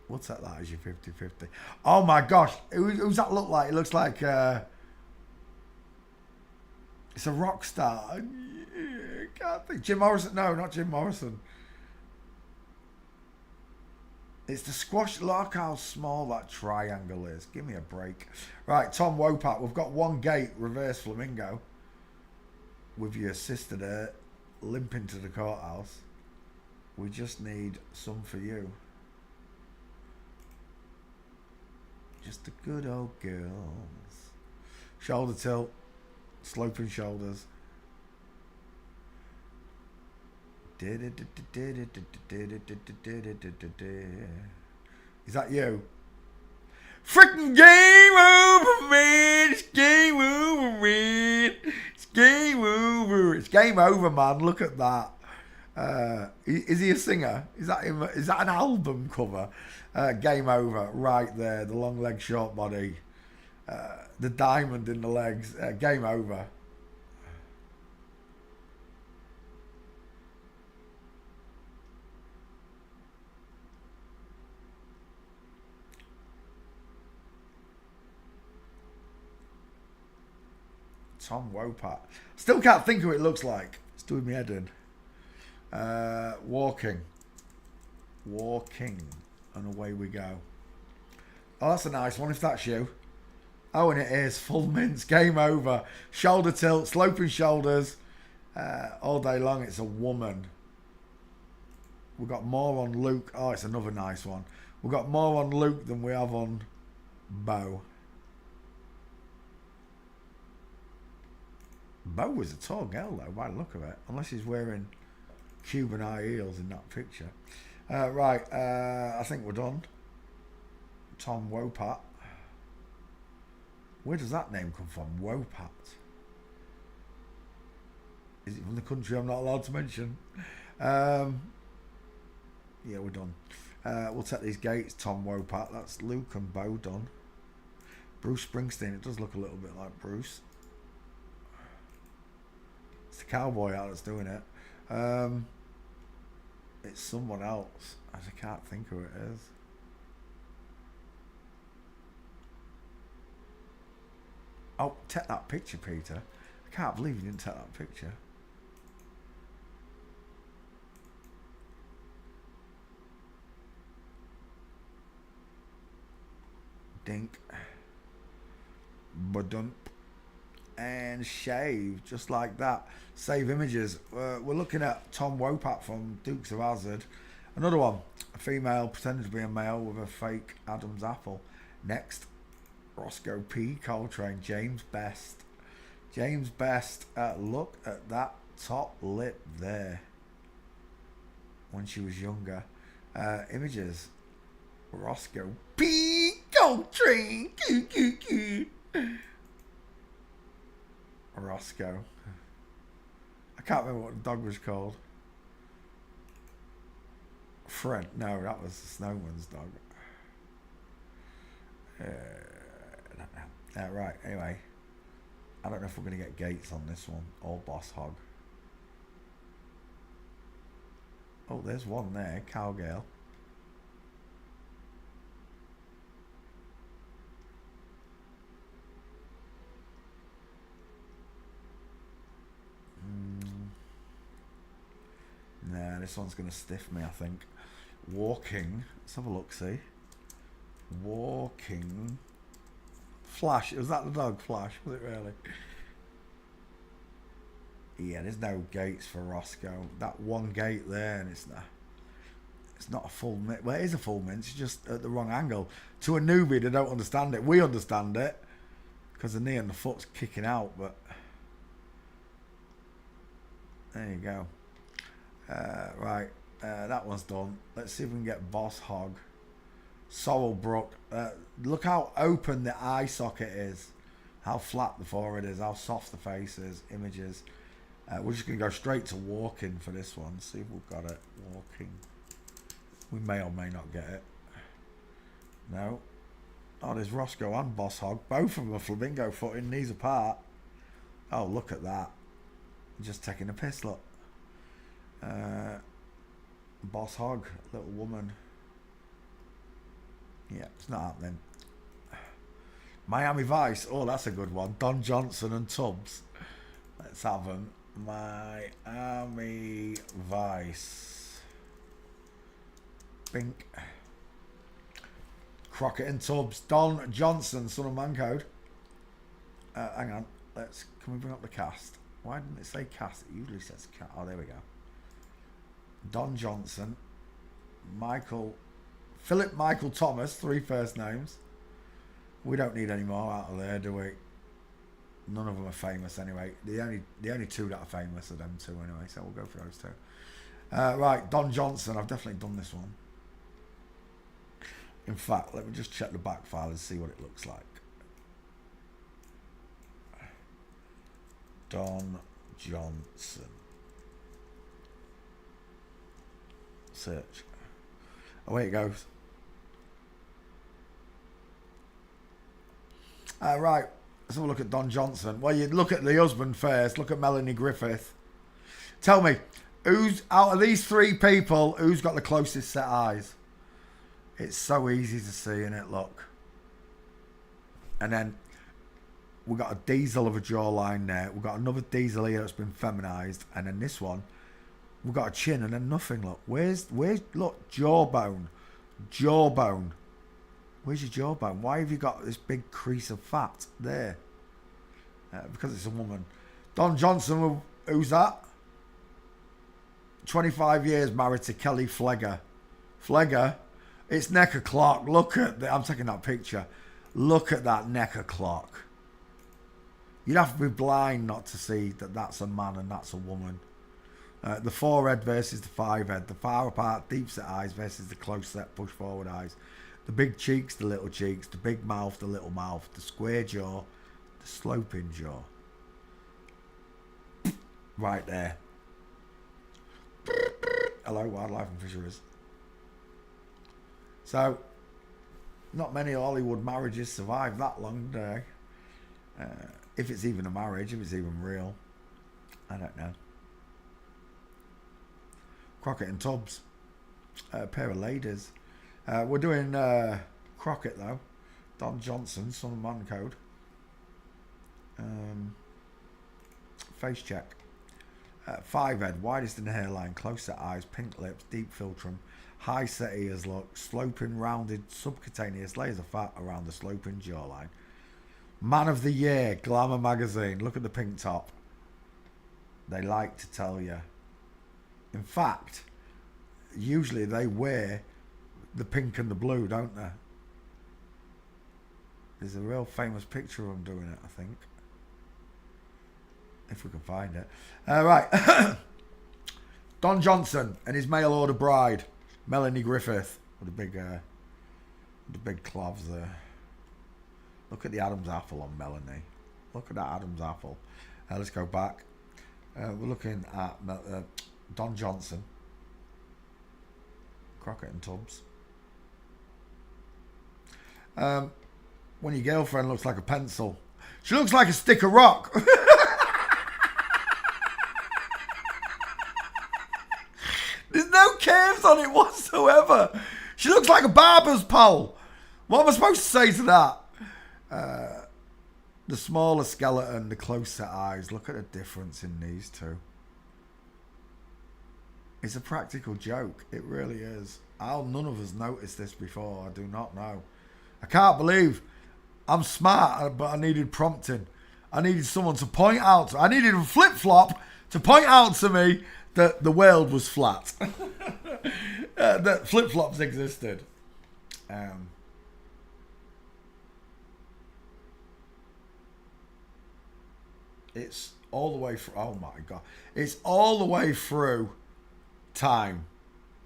We'll take that as your 50-50. Oh my gosh, who's that look like? It looks like it's a rock star. Can't think. Jim Morrison. No, not Jim Morrison. It's the squash. Look how small that triangle is. Give me a break. Right, Tom Wopat. We've got one gate, reverse flamingo. With your sister there, limping to the courthouse. We just need some for you. Just the good old girls. Shoulder tilt. Sloping shoulders. Is that you? Freaking game over, man! It's game over, man! It's game over! It's game over, man! Look at that. Is he a singer? Is that him? Is that an album cover? Game over, right there. The long leg, short body, the diamond in the legs. Game over. Tom Wopat. Still can't think who it looks like. It's doing me head in. Walking. And away we go. Oh, that's a nice one if that's you. Oh, and it is. Full mince. Game over. Shoulder tilt. Sloping shoulders. All day long. It's a woman. We've got more on Luke. Oh, it's another nice one. We've got more on Luke than we have on Bo. Bo was a tall girl though, by the look of it. Unless he's wearing Cuban high heels in that picture. Right, I think we're done. Tom Wopat. Where does that name come from? Wopat. Is it from the country I'm not allowed to mention? Yeah, we're done. We'll take these gates. Tom Wopat. That's Luke and Bo done. Bruce Springsteen. It does look a little bit like Bruce. It's the cowboy out that's doing it. It's someone else. I just can't think who it is. Oh, take that picture, Peter. I can't believe you didn't take that picture. Dink. Badump. And shave, just like that. Save images. We're looking at Tom Wopat from Dukes of Hazzard. Another one. A female pretending to be a male with a fake Adam's apple. Next. Roscoe P. Coltrane. James Best. James Best. Look at that top lip there. When she was younger. Images. Roscoe P. Coltrane. Roscoe. I can't remember what the dog was called. Fred. No, that was the snowman's dog. Right, anyway. I don't know if we're going to get Gates on this one. Or Boss Hog. Oh, there's one there. Cowgirl. Nah, this one's going to stiff me, I think. Walking. Let's have a look, see. Walking. Flash. Was that the dog, Flash? Was it really? Yeah, there's no gates for Roscoe. That one gate there, and it's not a full mint. Well, it is a full mint. It's just at the wrong angle. To a newbie, they don't understand it. We understand it. Because the knee and the foot's kicking out, but... There you go. Right, that one's done. Let's see if we can get Boss Hog. Sorrelbrook. Look how open the eye socket is. How flat the forehead is. How soft the face is. Images. We're just going to go straight to walking for this one. See if we've got it. Walking. We may or may not get it. No. Oh, there's Roscoe and Boss Hog. Both of them are flamingo footing, knees apart. Oh, look at that. Just taking a piss, look. Boss Hog, little woman. Yeah, it's not happening. Miami Vice. Oh, that's a good one. Don Johnson and Tubbs. Let's have them. Miami Vice. Bink. Crockett and Tubbs. Don Johnson, son of Mancode. Hang on. Can we bring up the cast? Why didn't it say cast? It usually says cast. Oh, there we go. Don Johnson. Philip Michael Thomas, 3 first names. We don't need any more out of there, do we? None of them are famous anyway. The only 2 that are famous are them 2 anyway, so we'll go for those 2. Right, Don Johnson. I've definitely done this one. In fact, let me just check the back file and see what it looks like. Don Johnson. Search. Away it goes. Right, let's have a look at Don Johnson. Well, you look at the husband first. Look at Melanie Griffith. Tell me, who's out of these 3 people, who's got the closest set eyes? It's so easy to see, isn't it? Look. And then we've got a diesel of a jawline there. We've got another diesel here that's been feminized. And then this one, we've got a chin and then nothing. Look. Where's look, jawbone. Jawbone. Where's your jawbone? Why have you got this big crease of fat there? Because it's a woman. Don Johnson, who's that? 25 years married to Kelly Flegger. Flegger? It's neck o'clock. Look at I'm taking that picture. Look at that neck o'clock. You'd have to be blind not to see that that's a man and that's a woman. The forehead versus the 5-head. The far apart deep set eyes versus the close set push forward eyes. The big cheeks, the little cheeks. The big mouth, the little mouth. The square jaw, the sloping jaw. Right there. Hello, wildlife and fisheries. So, not many Hollywood marriages survive that long, do they? If it's even a marriage, if it's even real. I don't know. Crockett and Tubbs. A pair of ladies. We're doing Crockett, though. Don Johnson, son of Mancode. Face check. 5-head, widest in the hairline, close set eyes, pink lips, deep philtrum. High set ears look, sloping rounded subcutaneous layers of fat around the sloping jawline. Man of the Year, Glamour magazine. Look at the pink top. They like to tell you. In fact, usually they wear the pink and the blue, don't they? There's a real famous picture of them doing it, I think. If we can find it. Right. Don Johnson and his mail order bride. Melanie Griffith with the big cloves there. Look at the Adam's apple on Melanie. Look at that Adam's apple. Let's go back. We're looking at Don Johnson, Crockett and Tubbs. When your girlfriend looks like a pencil, she looks like a stick of rock. There's no curves on it whatsoever. She looks like a barber's pole. What am I supposed to say to that? The smaller skeleton, the close set eyes. Look at the difference in these 2. It's a practical joke. It really is. How none of us noticed this before, I do not know. I can't believe I'm smart, but I needed prompting. I needed someone to point out. I needed a flip-flop to point out to me that the world was flat. That flip-flops existed. It's all the way through. Oh my God. It's all the way through time.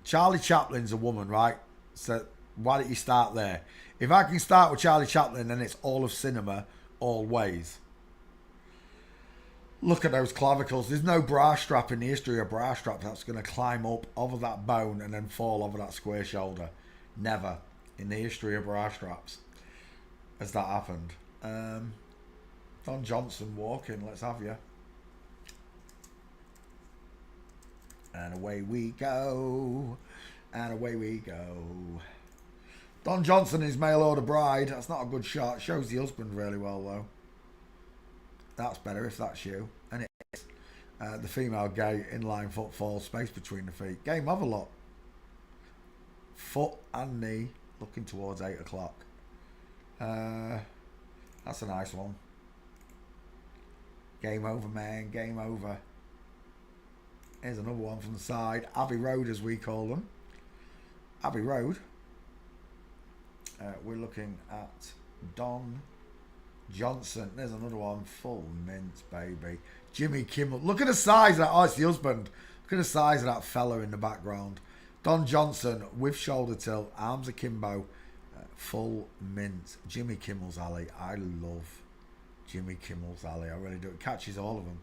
Charlie Chaplin's a woman, right? So why don't you start there? If I can start with Charlie Chaplin, then it's all of cinema, always. Look at those clavicles. There's no bra strap in the history of bra straps that's going to climb up over that bone and then fall over that square shoulder. Never in the history of bra straps has that happened. Don Johnson walking. Let's have you. And away we go. And away we go. Don Johnson is mail order bride. That's not a good shot. Shows the husband really well though. That's better if that's you. And it is. The female gait, inline footfall, space between the feet. Game of a lot. Foot and knee, looking towards 8 o'clock. That's a nice one. Game over, man. Game over. Here's another one from the side. Abbey Road, as we call them. Abbey Road. We're looking at Don Johnson. There's another one. Full mint, baby. Jimmy Kimmel. Look at the size of that. Oh, it's the husband. Look at the size of that fella in the background. Don Johnson with shoulder tilt, arms akimbo, full mint. Jimmy Kimmel's Alley. I love Jimmy Kimmel's Alley. I really do. It catches all of them.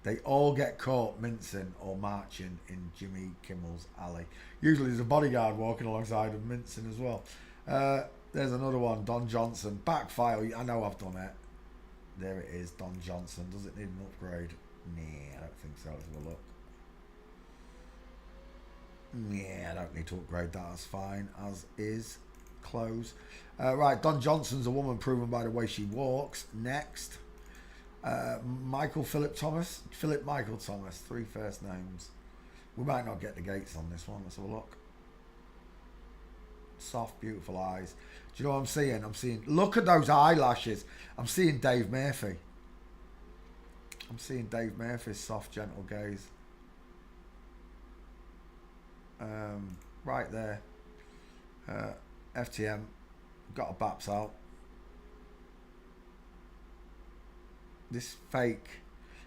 They all get caught mincing or marching in Jimmy Kimmel's Alley. Usually there's a bodyguard walking alongside them mincing as well. There's another one. Don Johnson. Backfire. I know I've done it. There it is. Don Johnson. Does it need an upgrade? Nah, I don't think so. Let's have a look. Yeah, I don't need to upgrade that. That's fine. As is. Close. Right, Don Johnson's a woman proven by the way she walks. Next. Michael Philip Thomas. Philip Michael Thomas. 3 first names. We might not get the gates on this one. Let's have a look. Soft, beautiful eyes. Do you know what I'm seeing? I'm seeing... Look at those eyelashes. I'm seeing Dave Murphy. I'm seeing Dave Murphy's soft, gentle gaze. Right there. FTM. Got a baps out. This fake.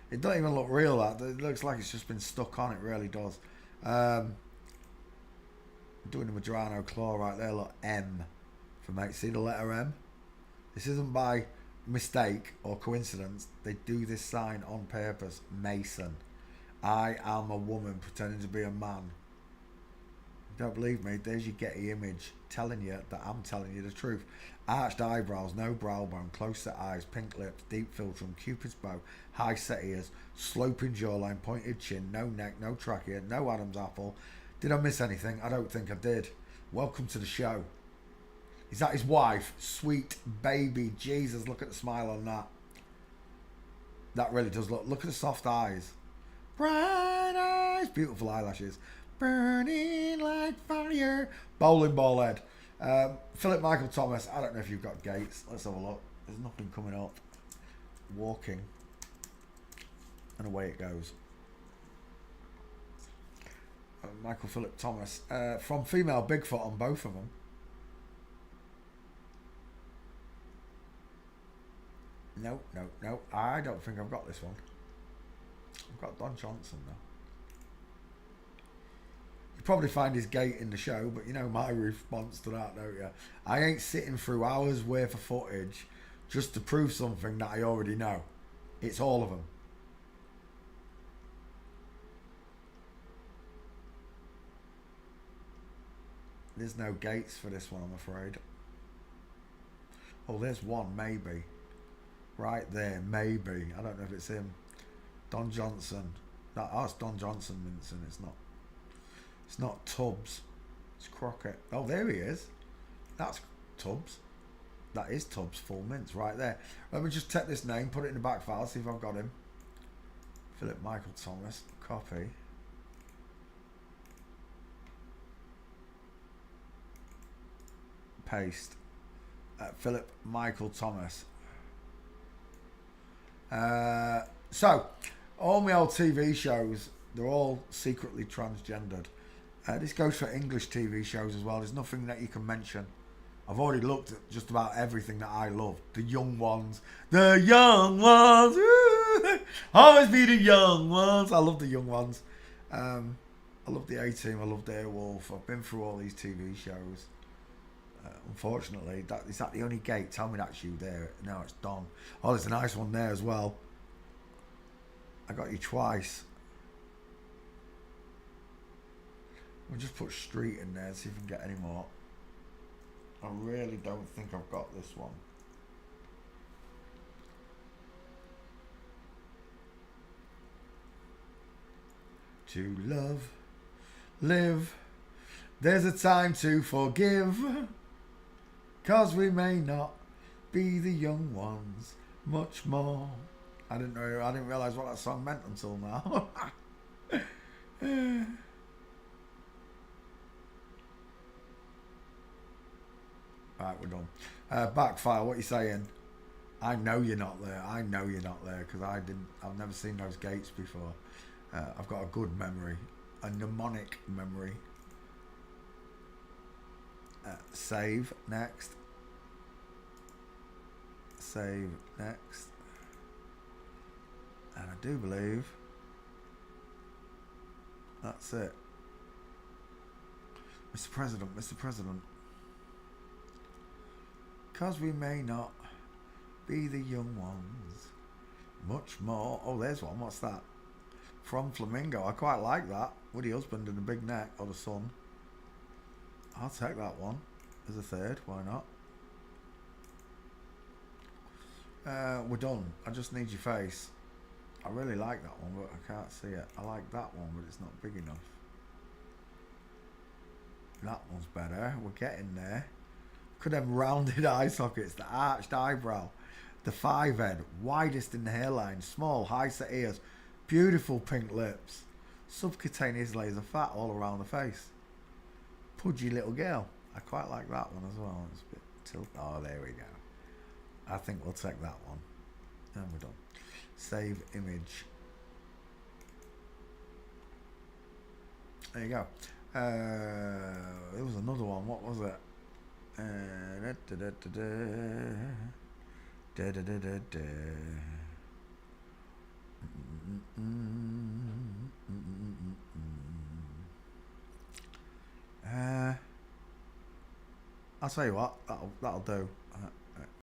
It doesn't even look real, that. It looks like it's just been stuck on. It really does. Doing the Madrano claw right there. Look, M for mate. See the letter M? This isn't by mistake or coincidence. They do this sign on purpose. Mason. I am a woman pretending to be a man. Don't believe me? There's your Getty image telling you that I'm telling you the truth. Arched eyebrows, no brow bone, close set eyes, pink lips, deep filtrum, cupid's bow, high set ears, sloping jawline, pointed chin, no neck, no trachea, no Adam's apple. Did I miss anything? I don't think I did. Welcome to the show. Is that his wife? Sweet baby. Jesus, look at the smile on that. That really does look. Look at the soft eyes. Bright eyes. Beautiful eyelashes. Burning like fire. Bowling ball head. Philip Michael Thomas. I don't know if you've got gates. Let's have a look. There's nothing coming up. Walking. And away it goes. Michael Philip Thomas. From female Bigfoot on both of them. No. I don't think I've got this one. I've got Don Johnson though. You probably find his gate in the show, but you know my response to that, don't you? I ain't sitting through hours worth of footage just to prove something that I already know. It's all of them. There's no gates for this one, I'm afraid. Oh, there's one, maybe. Right there, maybe. I don't know if it's him. Don Johnson. That's Don Johnson, Vincent. It's not. It's not Tubbs. It's Crockett. Oh, there he is. That's Tubbs. That is Tubbs, full mints, right there. Let me just take this name, put it in the back file, see if I've got him. Philip Michael Thomas. Copy. Paste. Philip Michael Thomas. So, all my old TV shows, they're all secretly transgendered. This goes for English TV shows as well. There's nothing that you can mention. I've already looked at just about everything that I love. The young ones. The young ones. Woo! Always be the young ones. I love the young ones. I love the A-Team. I love the Airwolf. I've been through all these TV shows. Unfortunately, is that the only gate? Tell me that's you there. No, it's Don. Oh, there's a nice one there as well. I got you twice. We'll just put street in there, see if we can get any more. I really don't think I've got this one. To love, live, there's a time to forgive. 'Cause we may not be the young ones much more. I didn't know. I didn't realise what that song meant until now. Right, we're done. Backfire. What are you saying? I know you're not there. I know you're not there because I didn't. I've never seen those gates before. I've got a good memory, a mnemonic memory. Save next. Save next. And I do believe that's it. Mr. President, Mr. President. Because we may not be the young ones. Much more. Oh, there's one. What's that? From Flamingo. I quite like that. Woody husband and a big neck. Or the son. I'll take that one as a third. Why not? We're done. I just need your face. I really like that one, but I can't see it. I like that one, but it's not big enough. That one's better. We're getting there. Could have rounded eye sockets, the arched eyebrow, the 5 head, widest in the hairline, small, high set ears, beautiful pink lips, subcutaneous layers of fat all around the face. Pudgy little girl. I quite like that one as well. It's a bit tilt. Oh, there we go. I think we'll take that one. And we're done. Save image. There you go. There was another one. What was it? I'll tell you what. That'll do.